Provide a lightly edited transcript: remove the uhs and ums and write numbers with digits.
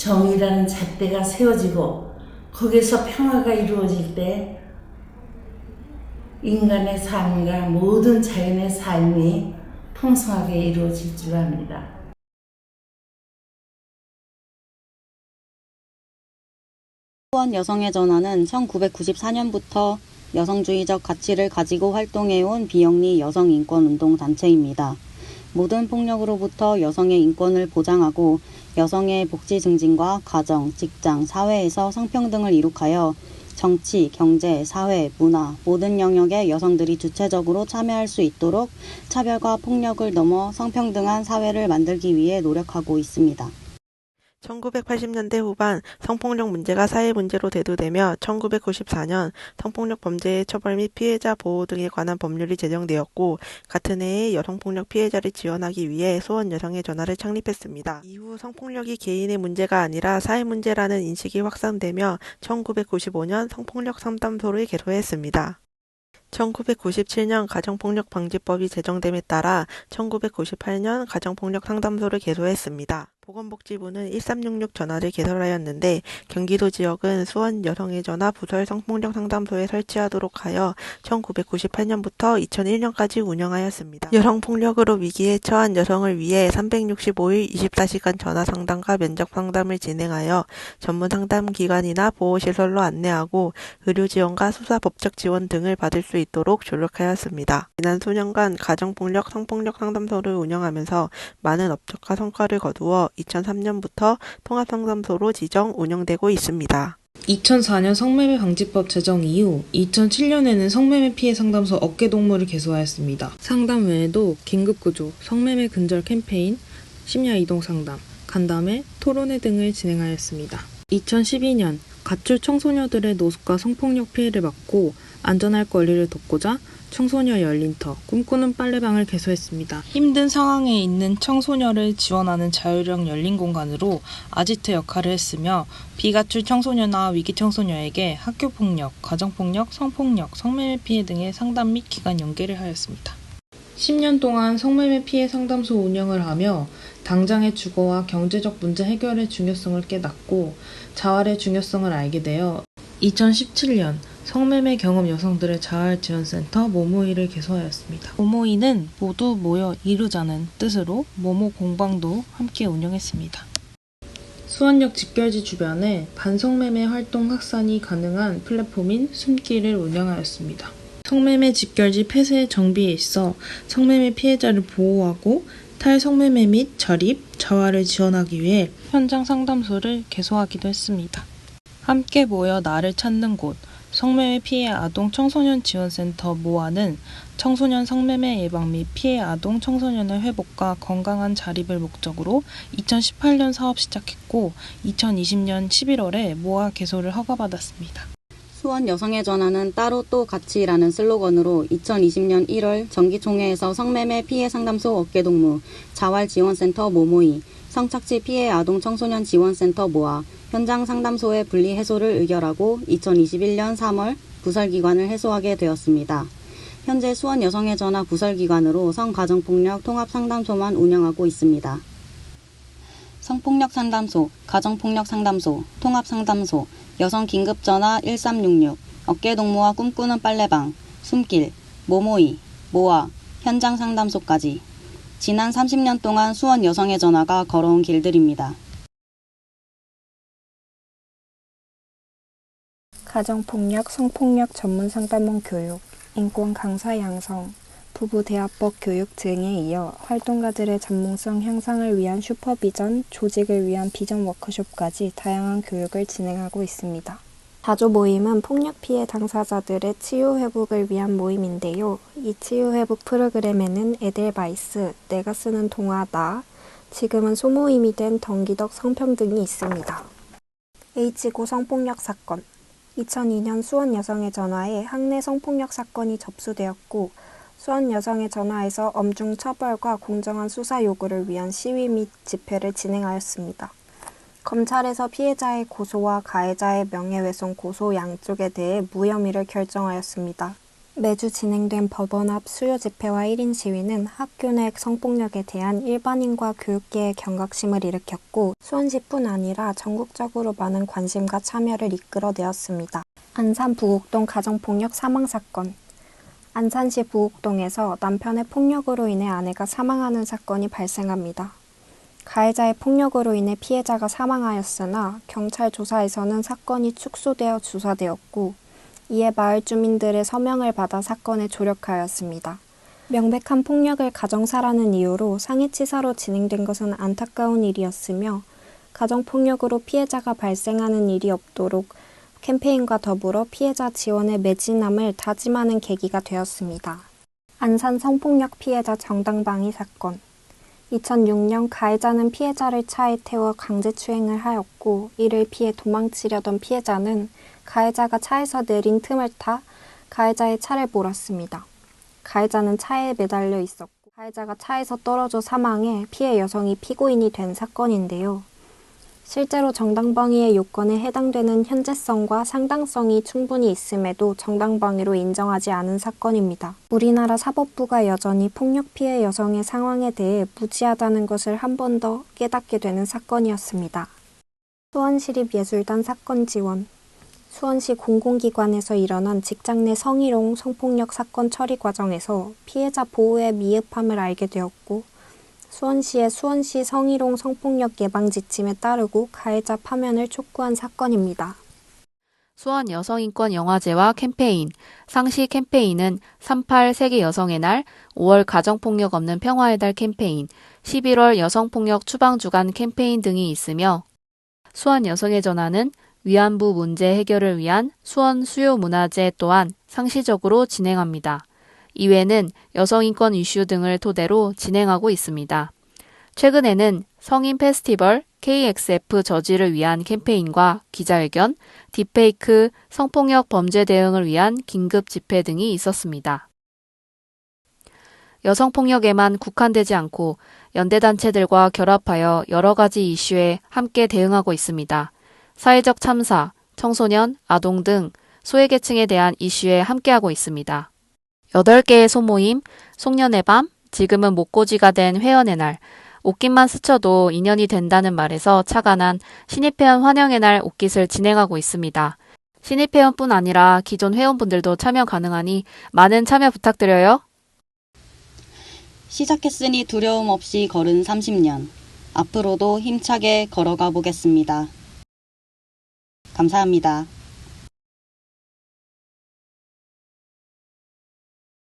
정의라는 잣대가 세워지고 거기서 평화가 이루어질 때 인간의 삶과 모든 자연의 삶이 풍성하게 이루어질 줄 압니다. 수원 여성의 전화는 1994년부터 여성주의적 가치를 가지고 활동해온 비영리 여성인권운동단체입니다. 모든 폭력으로부터 여성의 인권을 보장하고 여성의 복지 증진과 가정, 직장, 사회에서 성평등을 이룩하여 정치, 경제, 사회, 문화 모든 영역에 여성들이 주체적으로 참여할 수 있도록 차별과 폭력을 넘어 성평등한 사회를 만들기 위해 노력하고 있습니다. 1980년대 후반 성폭력 문제가 사회 문제로 대두되며 1994년 성폭력 범죄의 처벌 및 피해자 보호 등에 관한 법률이 제정되었고 같은 해에 여성폭력 피해자를 지원하기 위해 수원 여성의 전화를 창립했습니다. 이후 성폭력이 개인의 문제가 아니라 사회 문제라는 인식이 확산되며 1995년 성폭력 상담소를 개소했습니다. 1997년 가정폭력방지법이 제정됨에 따라 1998년 가정폭력 상담소를 개소했습니다. 보건복지부는 1366 전화를 개설하였는데 경기도 지역은 수원 여성의 전화 부설 성폭력 상담소에 설치하도록 하여 1998년부터 2001년까지 운영하였습니다. 여성폭력으로 위기에 처한 여성을 위해 365일 24시간 전화 상담과 면접 상담을 진행하여 전문 상담 기관이나 보호시설로 안내하고 의료 지원과 수사 법적 지원 등을 받을 수 있도록 조력하였습니다. 지난 수년간 가정폭력, 성폭력 상담소를 운영하면서 많은 업적과 성과를 거두어 2003년부터 통합상담소로 지정 운영되고 있습니다. 2004년 성매매 방지법 제정 이후 2007년에는 성매매 피해 상담소 어깨동무를 개소하였습니다. 상담 외에도 긴급구조, 성매매 근절 캠페인, 심야 이동 상담, 간담회, 토론회 등을 진행하였습니다. 2012년 가출 청소녀들의 노숙과 성폭력 피해를 막고 안전할 권리를 돕고자 청소녀 열린터, 꿈꾸는 빨래방을 개소했습니다. 힘든 상황에 있는 청소녀를 지원하는 자율형 열린 공간으로 아지트 역할을 했으며 비가출 청소녀나 위기 청소녀에게 학교폭력, 가정폭력, 성폭력, 성매매 피해 등의 상담 및 기관 연계를 하였습니다. 10년 동안 성매매 피해 상담소 운영을 하며 당장의 주거와 경제적 문제 해결의 중요성을 깨닫고 자활의 중요성을 알게 되어 2017년 성매매 경험 여성들의 자활지원센터 모모이를 개소하였습니다. 모모이는 모두 모여 이루자는 뜻으로 모모 공방도 함께 운영했습니다. 수원역 집결지 주변에 반성매매 활동 확산이 가능한 플랫폼인 숨길을 운영하였습니다. 성매매 집결지 폐쇄 정비에 있어 성매매 피해자를 보호하고 탈성매매 및 자립, 자활을 지원하기 위해 현장 상담소를 개소하기도 했습니다. 함께 모여 나를 찾는 곳, 성매매 피해 아동 청소년 지원센터 모아는 청소년 성매매 예방 및 피해 아동 청소년의 회복과 건강한 자립을 목적으로 2018년 사업 시작했고 2020년 11월에 모아 개소를 허가받았습니다. 수원 여성의 전화는 따로 또 같이라는 슬로건으로 2020년 1월 정기총회에서 성매매 피해 상담소 어깨동무, 자활지원센터 모모이, 성착취 피해 아동 청소년 지원센터 모아, 현장 상담소의 분리 해소를 의결하고 2021년 3월 부설기관을 해소하게 되었습니다. 현재 수원 여성의 전화 부설기관으로 성가정폭력 통합상담소만 운영하고 있습니다. 성폭력 상담소, 가정폭력 상담소, 통합상담소, 여성긴급전화 1366, 어깨동무와 꿈꾸는 빨래방, 숨길, 모모이, 모아, 현장 상담소까지 지난 30년 동안 수원 여성의 전화가 걸어온 길들입니다. 가정폭력, 성폭력 전문 상담원 교육, 인권 강사 양성, 부부 대화법 교육 등에 이어 활동가들의 전문성 향상을 위한 슈퍼비전, 조직을 위한 비전 워크숍까지 다양한 교육을 진행하고 있습니다. 자조 모임은 폭력 피해 당사자들의 치유 회복을 위한 모임인데요. 이 치유 회복 프로그램에는 에델바이스, 내가 쓰는 동화 나, 지금은 소모임이 된 덩기덕 성평등이 있습니다. H고 성폭력 사건 2002년 수원 여성의 전화에 학내 성폭력 사건이 접수되었고 수원 여성의 전화에서 엄중 처벌과 공정한 수사 요구를 위한 시위 및 집회를 진행하였습니다. 검찰에서 피해자의 고소와 가해자의 명예훼손 고소 양쪽에 대해 무혐의를 결정하였습니다. 매주 진행된 법원 앞 수요 집회와 1인 시위는 학교 내 성폭력에 대한 일반인과 교육계의 경각심을 일으켰고 수원시뿐 아니라 전국적으로 많은 관심과 참여를 이끌어내었습니다. 안산 부곡동 가정폭력 사망사건. 안산시 부곡동에서 남편의 폭력으로 인해 아내가 사망하는 사건이 발생합니다. 가해자의 폭력으로 인해 피해자가 사망하였으나 경찰 조사에서는 사건이 축소되어 주사되었고 이에 마을 주민들의 서명을 받아 사건에 조력하였습니다. 명백한 폭력을 가정사라는 이유로 상해치사로 진행된 것은 안타까운 일이었으며 가정폭력으로 피해자가 발생하는 일이 없도록 캠페인과 더불어 피해자 지원에 매진함을 다짐하는 계기가 되었습니다. 안산 성폭력 피해자 정당방위 사건. 2006년 가해자는 피해자를 차에 태워 강제추행을 하였고 이를 피해 도망치려던 피해자는 가해자가 차에서 내린 틈을 타 가해자의 차를 몰았습니다. 가해자는 차에 매달려 있었고 가해자가 차에서 떨어져 사망해 피해 여성이 피고인이 된 사건인데요. 실제로 정당방위의 요건에 해당되는 현재성과 상당성이 충분히 있음에도 정당방위로 인정하지 않은 사건입니다. 우리나라 사법부가 여전히 폭력 피해 여성의 상황에 대해 무지하다는 것을 한 번 더 깨닫게 되는 사건이었습니다. 수원시립예술단 사건 지원. 수원시 공공기관에서 일어난 직장 내 성희롱, 성폭력 사건 처리 과정에서 피해자 보호의 미흡함을 알게 되었고 수원시의 수원시 성희롱 성폭력 예방 지침에 따르고 가해자 파면을 촉구한 사건입니다. 수원 여성인권영화제와 캠페인, 상시 캠페인은 38 세계 여성의 날, 5월 가정폭력 없는 평화의 달 캠페인, 11월 여성폭력 추방주간 캠페인 등이 있으며 수원 여성의 전화는 위안부 문제 해결을 위한 수원 수요문화제 또한 상시적으로 진행합니다. 이외에는 여성인권 이슈 등을 토대로 진행하고 있습니다. 최근에는 성인 페스티벌 KXF 저지를 위한 캠페인과 기자회견, 딥페이크, 성폭력 범죄 대응을 위한 긴급 집회 등이 있었습니다. 여성폭력에만 국한되지 않고 연대단체들과 결합하여 여러 가지 이슈에 함께 대응하고 있습니다. 사회적 참사, 청소년, 아동 등 소외계층에 대한 이슈에 함께하고 있습니다. 8개의 소모임, 송년의 밤, 지금은 목고지가 된 회원의 날, 옷깃만 스쳐도 인연이 된다는 말에서 착안한 신입회원 환영의 날 옷깃을 진행하고 있습니다. 신입회원뿐 아니라 기존 회원분들도 참여 가능하니 많은 참여 부탁드려요. 시작했으니 두려움 없이 걸은 30년. 앞으로도 힘차게 걸어가 보겠습니다. 감사합니다.